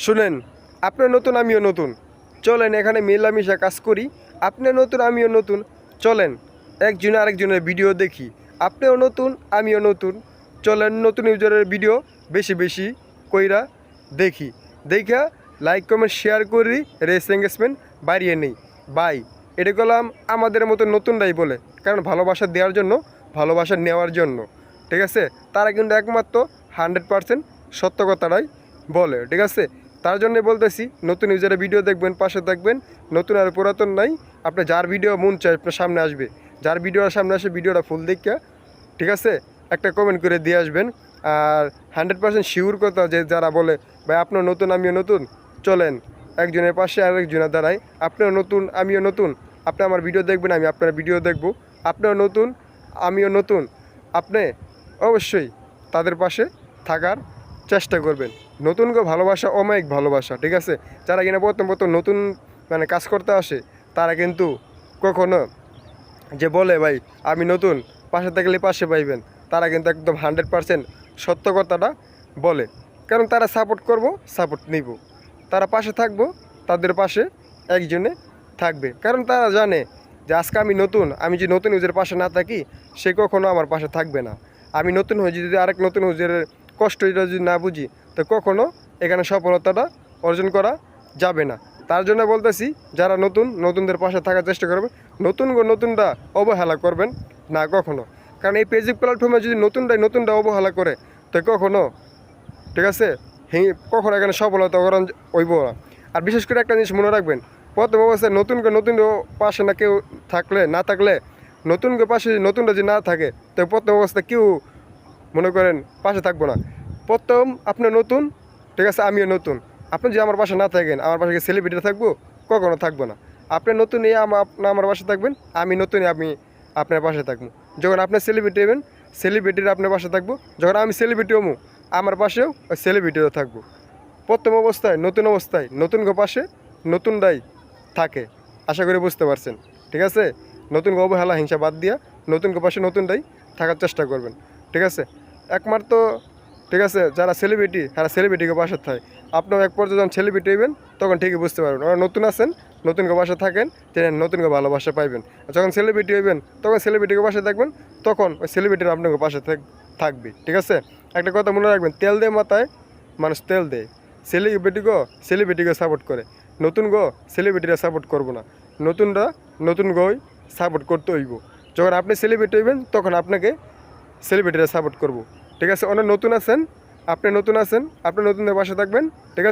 শুনেন, আপনি নতুন আমিও নতুন, চলেন এখানে মেলামেশা কাজ করি। আপনিও নতুন আমিও নতুন, চলেন একজনে আরেকজনের ভিডিও দেখি। আপনিও নতুন আমিও নতুন, চলেন নতুন ইউজারের ভিডিও বেশি বেশি কইরা দেখি। দেখা লাইক কমেন্ট শেয়ার করি, রেস এঙ্গেজমেন্ট বাড়িয়ে নেই। বাই, এটা করলাম আমাদের মতো নতুনরাই বলে, কারণ ভালোবাসা দেওয়ার জন্য, ভালোবাসা নেওয়ার জন্য, ঠিক আছে। তারা কিন্তু একমাত্র 100% সত্য কথাটাই বলে, ঠিক আছে। তার জন্য বলতেছি নতুন ইউজারের ভিডিও দেখবেন, পাশে থাকবেন। নতুন আর পুরাতন নাই, আপনি যার ভিডিও মন চায় আপনার সামনে আসবে, যার ভিডিওর সামনে আসে ভিডিওটা ফুল দেখা, ঠিক আছে, একটা কমেন্ট করে দিয়ে আসবেন। আর 100% শিওর কথা যে যারা বলে ভাই আপনার নতুন আমিও নতুন, চলেন একজনের পাশে আরেকজনের দাঁড়াই। আপনিও নতুন আমিও নতুন, আপনি আমার ভিডিও দেখবেন, আমি আপনার ভিডিও দেখব। আপনিও নতুন আমিও নতুন, আপনি অবশ্যই তাদের পাশে থাকার চেষ্টা করবেন। নতুনকে ভালোবাসা অমায়িক ভালোবাসা, ঠিক আছে। যারা কিনা প্রথম প্রথম নতুন মানে কাজ করতে আসে, তারা কিন্তু কখনো যে বলে ভাই আমি নতুন, পাশে থাকলে পাশে পাইবেন, তারা কিন্তু একদম 100% সত্য কথাটা বলে। কারণ তারা সাপোর্ট করব, সাপোর্ট নিব, তারা পাশে থাকবো, তাদের পাশে একজনে থাকবে। কারণ তারা জানে যে আজকে আমি নতুন, আমি যে নতুন ইউজের পাশে না থাকি, সে কখনো আমার পাশে থাকবে না। আমি নতুন হয়ে যদি আরেক নতুন ইউজের কষ্টটা যদি না বুঝি, তো কখনো এখানে সফলতাটা অর্জন করা যাবে না। তার জন্য বলতেছি যারা নতুন, নতুনদের পাশে থাকার চেষ্টা করবে। নতুনরা অবহেলা করবেন না কখনো, কারণ এই ফেসবুক প্ল্যাটফর্মে যদি নতুনটা অবহেলা করে, তো কখনো, ঠিক আছে, কখনো এখানে সফলতা করান হইব না। আর বিশেষ করে একটা জিনিস মনে রাখবেন, প্রথম অবস্থায় নতুন পাশে না কেউ থাকলে নতুনকে পাশে নতুনটা যদি না থাকে, তো প্রথম অবস্থায় কেউ মনে করেন পাশে থাকবো না। প্রথম আপনি নতুন, ঠিক আছে, আমিও নতুন। আপনি যদি আমার পাশে না থাকেন, আমার পাশে সেলিব্রিটি থাকবো? কখনো থাকবো না। আপনি নতুন আপনি আমার পাশে থাকবেন, আমি নতুন আমি আপনার পাশে থাকবো। যখন আপনি সেলিব্রিটি হবেন, সেলিব্রিটির আপনার পাশে থাকবো। যখন আমি সেলিব্রিটি হবো, আমার পাশেও ওই সেলিব্রিটিও থাকবো। প্রথম অবস্থায় নতুনকে পাশে নতুনরাই থাকে। আশা করি বুঝতে পারছেন, ঠিক আছে। নতুনকে অবহেলা হিংসা বাদ দিয়া নতুনকে পাশে নতুনরাই থাকার চেষ্টা করবেন, ঠিক আছে। একমাত্র, ঠিক আছে, যারা সেলিব্রিটি তারা সেলিব্রিটিকে পাশে থাকে। আপনার এক পর্যায়ে যখন সেলিব্রিটি হইবেন, তখন ঠিকই বুঝতে পারবেন ওরা নতুন আছেন, নতুনকে পাশে থাকেন, তিনি নতুনকে ভালোবাসা পাইবেন। যখন সেলিব্রিটি হইবেন, তখন সেলিব্রিটিকে পাশে থাকবেন, তখন ওই সেলিব্রিটির আপনাকে পাশে থাকবে, ঠিক আছে। একটা কথা মনে রাখবেন, তেল দিয়ে মাথায় মানুষ তেল দেয়। সেলিব্রিটিকে সাপোর্ট করে, সেলিব্রিটিরা সাপোর্ট করবো না। নতুনগই সাপোর্ট করতে হইব। যখন আপনি সেলিব্রিটি হইবেন, তখন আপনাকে সেলিব্রিটিরা সাপোর্ট করব, ঠিক আছে। অনেক নতুন আছেন, আপনি নতুনদের পাশে থাকবেন, ঠিক আছে।